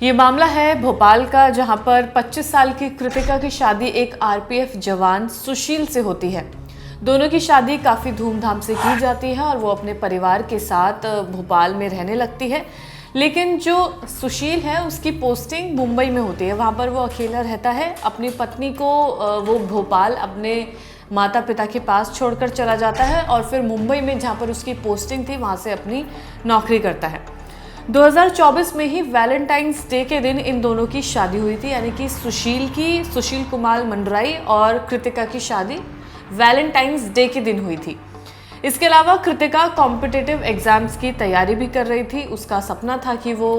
ये मामला है भोपाल का, जहां पर 25 साल की कृतिका की शादी एक आरपीएफ जवान सुशील से होती है। दोनों की शादी काफ़ी धूमधाम से की जाती है और वो अपने परिवार के साथ भोपाल में रहने लगती है। लेकिन जो सुशील है उसकी पोस्टिंग मुंबई में होती है, वहाँ पर वो अकेला रहता है। अपनी पत्नी को वो भोपाल अपने माता पिता के पास छोड़कर चला जाता है और फिर मुंबई में जहाँ पर उसकी पोस्टिंग थी वहाँ से अपनी नौकरी करता है। 2024 में ही वैलेंटाइंस डे के दिन इन दोनों की शादी हुई थी, यानी कि सुशील कुमार मंडराई और कृतिका की शादी वैलेंटाइंस डे के दिन हुई थी। इसके अलावा कृतिका कॉम्पिटिटिव एग्जाम्स की तैयारी भी कर रही थी। उसका सपना था कि वो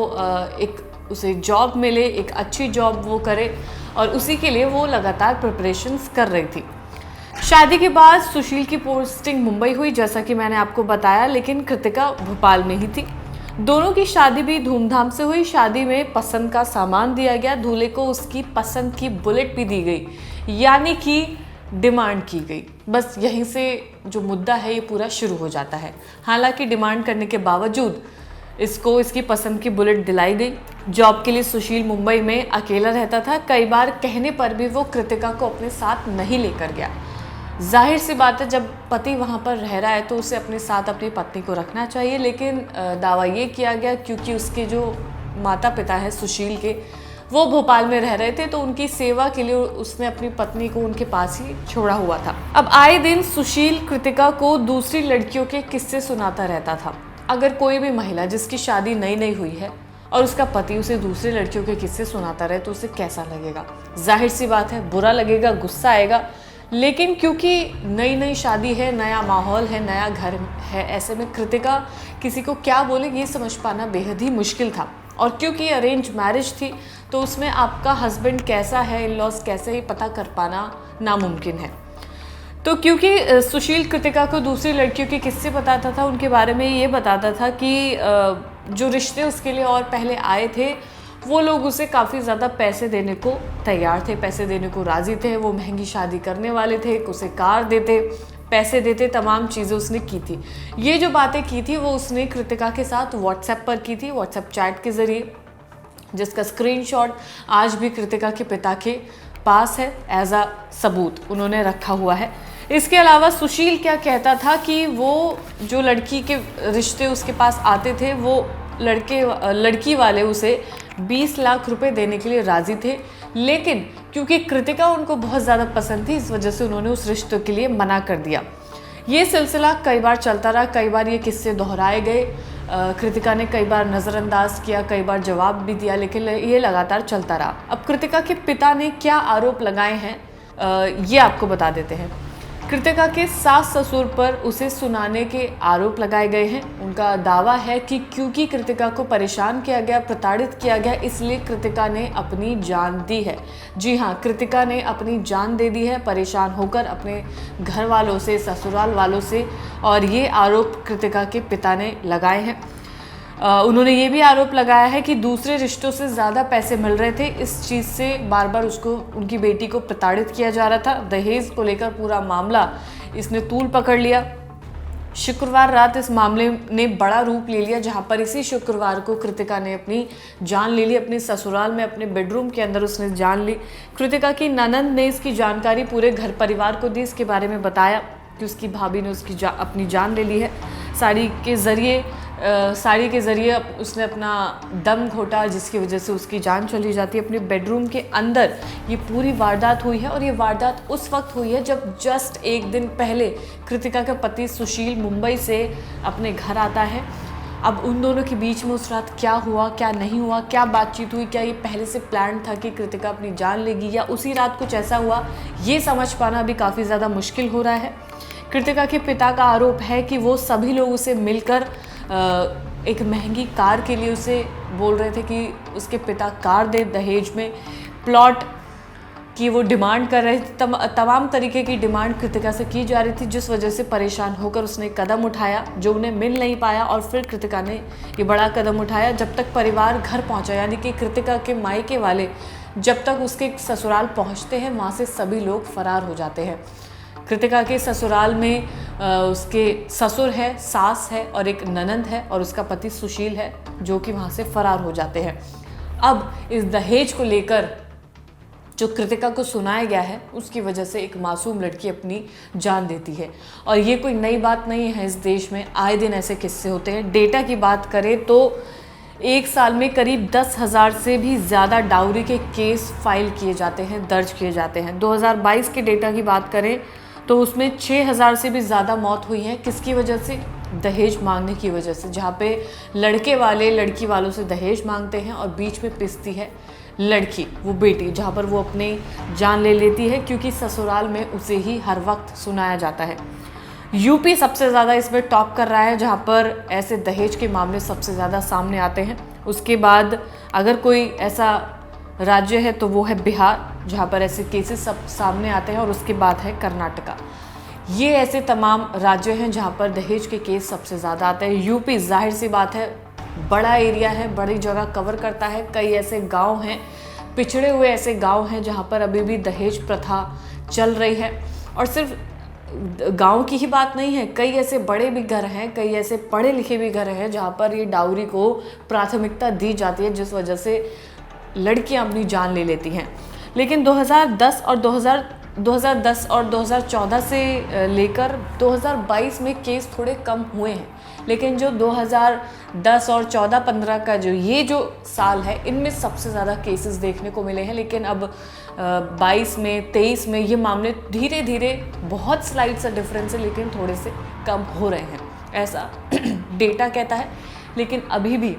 उसे जॉब मिले, एक अच्छी जॉब वो करे, और उसी के लिए वो लगातार प्रिपरेशंस कर रही थी। शादी के बाद सुशील की पोस्टिंग मुंबई हुई, जैसा कि मैंने आपको बताया, लेकिन कृतिका भोपाल में ही थी। दोनों की शादी भी धूमधाम से हुई। शादी में पसंद का सामान दिया गया, दूल्हे को उसकी पसंद की बुलेट भी दी गई, यानी कि डिमांड की गई। बस यहीं से जो मुद्दा है ये पूरा शुरू हो जाता है। हालांकि डिमांड करने के बावजूद इसको इसकी पसंद की बुलेट दिलाई गई। जॉब के लिए सुशील मुंबई में अकेला रहता था। कई बार कहने पर भी वो कृतिका को अपने साथ नहीं लेकर गया। जाहिर सी बात है, जब पति वहाँ पर रह रहा है तो उसे अपने साथ अपनी पत्नी को रखना चाहिए, लेकिन दावा ये किया गया क्योंकि उसके जो माता पिता हैं सुशील के, वो भोपाल में रह रहे थे, तो उनकी सेवा के लिए उसने अपनी पत्नी को उनके पास ही छोड़ा हुआ था। अब आए दिन सुशील कृतिका को दूसरी लड़कियों के किस्से सुनाता रहता था। अगर कोई भी महिला जिसकी शादी नई हुई है और उसका पति उसे दूसरी लड़कियों के किस्से सुनाता रहे तो उसे कैसा लगेगा? जाहिर सी बात है, बुरा लगेगा, गुस्सा आएगा। लेकिन क्योंकि नई शादी है, नया माहौल है, नया घर है, ऐसे में कृतिका किसी को क्या बोले ये समझ पाना बेहद ही मुश्किल था। और क्योंकि अरेंज मैरिज थी तो उसमें आपका हस्बैंड कैसा है, इन लॉज कैसे, ही पता कर पाना नामुमकिन है। तो क्योंकि सुशील कृतिका को दूसरी लड़कियों के किस्से बताता था, उनके बारे में ये बताता था कि जो रिश्ते उसके लिए और पहले आए थे वो लोग उसे काफ़ी ज़्यादा पैसे देने को तैयार थे, पैसे देने को राज़ी थे। वो महंगी शादी करने वाले थे, उसे कार देते, पैसे देते, तमाम चीज़ें उसने की थी। ये जो बातें की थी वो उसने कृतिका के साथ व्हाट्सएप पर की थी, व्हाट्सएप चैट के ज़रिए, जिसका स्क्रीनशॉट आज भी कृतिका के पिता के पास है एज अ सबूत उन्होंने रखा हुआ है। इसके अलावा सुशील क्या कहता था कि वो जो लड़की के रिश्ते उसके पास आते थे वो लड़की वाले उसे 20 लाख रुपए देने के लिए राजी थे, लेकिन क्योंकि कृतिका उनको बहुत ज़्यादा पसंद थी, इस वजह से उन्होंने उस रिश्ते के लिए मना कर दिया। ये सिलसिला कई बार चलता रहा, कई बार ये किस्से दोहराए गए। कृतिका ने कई बार नज़रअंदाज किया, कई बार जवाब भी दिया, लेकिन ये लगातार चलता रहा। अब कृतिका के पिता ने क्या आरोप लगाए हैं ये आपको बता देते हैं। कृतिका के सास ससुर पर उसे सुनाने के आरोप लगाए गए हैं। उनका दावा है कि क्योंकि कृतिका को परेशान किया गया, प्रताड़ित किया गया, इसलिए कृतिका ने अपनी जान दी है। जी हाँ, कृतिका ने अपनी जान दे दी है परेशान होकर अपने घर वालों से, ससुराल वालों से, और ये आरोप कृतिका के पिता ने लगाए हैं। उन्होंने ये भी आरोप लगाया है कि दूसरे रिश्तों से ज़्यादा पैसे मिल रहे थे, इस चीज़ से बार बार उसको, उनकी बेटी को प्रताड़ित किया जा रहा था। दहेज को लेकर पूरा मामला इसने तूल पकड़ लिया। शुक्रवार रात इस मामले ने बड़ा रूप ले लिया, जहां पर इसी शुक्रवार को कृतिका ने अपनी जान ले ली। अपने ससुराल में अपने बेडरूम के अंदर उसने जान ली। कृतिका की ननंद ने इसकी जानकारी पूरे घर परिवार को दी, इसके बारे में बताया कि उसकी भाभी ने उसकी अपनी जान ले ली है। साड़ी के ज़रिए उसने अपना दम घोटा, जिसकी वजह से उसकी जान चली जाती है। अपने बेडरूम के अंदर ये पूरी वारदात हुई है, और ये वारदात उस वक्त हुई है जब जस्ट एक दिन पहले कृतिका का पति सुशील मुंबई से अपने घर आता है। अब उन दोनों के बीच में उस रात क्या हुआ, क्या नहीं हुआ, क्या बातचीत हुई, क्या ये पहले से प्लान था कि कृतिका अपनी जान लेगी, या उसी रात कुछ ऐसा हुआ, ये समझ पाना भी काफ़ी ज़्यादा मुश्किल हो रहा है। कृतिका के पिता का आरोप है कि वो सभी लोग उसे मिलकर एक महंगी कार के लिए उसे बोल रहे थे कि उसके पिता कार दे, दहेज में प्लॉट की वो डिमांड कर रहे थे। तमाम तरीके की डिमांड कृतिका से की जा रही थी, जिस वजह से परेशान होकर उसने कदम उठाया जो उन्हें मिल नहीं पाया, और फिर कृतिका ने ये बड़ा कदम उठाया। जब तक परिवार घर पहुंचा, यानी कि कृतिका के मायके वाले जब तक उसके ससुराल पहुंचते हैं, वहाँ से सभी लोग फरार हो जाते हैं। कृतिका के ससुराल में उसके ससुर है, सास है और एक ननंद है, और उसका पति सुशील है, जो कि वहाँ से फरार हो जाते हैं। अब इस दहेज को लेकर जो कृतिका को सुनाया गया है उसकी वजह से एक मासूम लड़की अपनी जान देती है। और ये कोई नई बात नहीं है, इस देश में आए दिन ऐसे किस्से होते हैं। डेटा की बात करें तो एक साल में करीब 10,000 से भी ज़्यादा डाउरी के केस फाइल किए जाते हैं, दर्ज किए जाते हैं। 2022 के डेटा की बात करें तो उसमें 6,000 से भी ज़्यादा मौत हुई है। किसकी वजह से? दहेज मांगने की वजह से, जहाँ पे लड़के वाले लड़की वालों से दहेज मांगते हैं और बीच में पिसती है लड़की, वो बेटी, जहाँ पर वो अपनी जान ले लेती है क्योंकि ससुराल में उसे ही हर वक्त सुनाया जाता है। यूपी सबसे ज़्यादा इसमें टॉप कर रहा है, जहाँ पर ऐसे दहेज के मामले सबसे ज़्यादा सामने आते हैं। उसके बाद अगर कोई ऐसा राज्य है तो वो है बिहार, जहाँ पर ऐसे केसेस सब सामने आते हैं। और उसके बाद है कर्नाटका। ये ऐसे तमाम राज्य हैं जहाँ पर दहेज के केस सबसे ज़्यादा आते हैं। यूपी जाहिर सी बात है बड़ा एरिया है, बड़ी जगह कवर करता है। कई ऐसे गांव हैं, पिछड़े हुए ऐसे गांव हैं जहाँ पर अभी भी दहेज प्रथा चल रही है। और सिर्फ गांव की ही बात नहीं है, कई ऐसे बड़े भी घर हैं, कई ऐसे पढ़े लिखे भी घर हैं जहाँ पर ये डाउरी को प्राथमिकता दी जाती है, जिस वजह से लड़कियाँ अपनी जान ले लेती हैं। लेकिन 2010 और 2014 से लेकर 2022 में केस थोड़े कम हुए हैं। लेकिन जो 2010 और 14-15 का जो साल है, इनमें सबसे ज़्यादा केसेस देखने को मिले हैं। लेकिन अब 22 में 23 में ये मामले धीरे धीरे, बहुत स्लाइड सा डिफरेंस है लेकिन थोड़े से कम हो रहे हैं, ऐसा डेटा कहता है। लेकिन अभी भी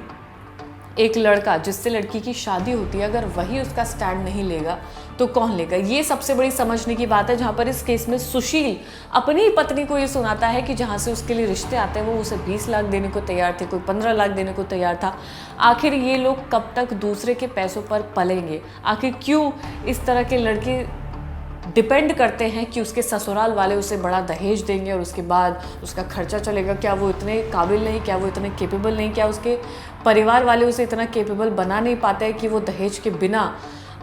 एक लड़का जिससे लड़की की शादी होती है, अगर वही उसका स्टैंड नहीं लेगा तो कौन लेगा? ये सबसे बड़ी समझने की बात है। जहाँ पर इस केस में सुशील अपनी ही पत्नी को ये सुनाता है कि जहाँ से उसके लिए रिश्ते आते हैं वो उसे 20 लाख देने को तैयार थे, कोई 15 लाख देने को तैयार था। आखिर ये लोग कब तक दूसरे के पैसों पर पलेंगे? आखिर क्यों इस तरह के लड़के डिपेंड करते हैं कि उसके ससुराल वाले उसे बड़ा दहेज देंगे और उसके बाद उसका खर्चा चलेगा? क्या वो इतने काबिल नहीं, क्या वो इतने केपेबल नहीं, क्या उसके परिवार वाले उसे इतना केपेबल बना नहीं पाते हैं कि वो दहेज के बिना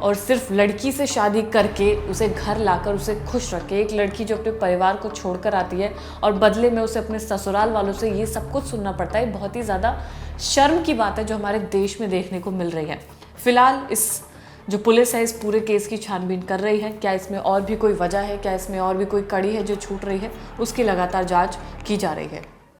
और सिर्फ लड़की से शादी करके उसे घर लाकर उसे खुश रखे? एक लड़की जो अपने परिवार को छोड़कर आती है और बदले में उसे अपने ससुराल वालों से ये सब कुछ सुनना पड़ता है, बहुत ही ज़्यादा शर्म की बात है जो हमारे देश में देखने को मिल रही है। फिलहाल इस जो पुलिस है इस पूरे केस की छानबीन कर रही है। क्या इसमें और भी कोई वजह है, क्या इसमें और भी कोई कड़ी है जो छूट रही है, उसकी लगातार जांच की जा रही है।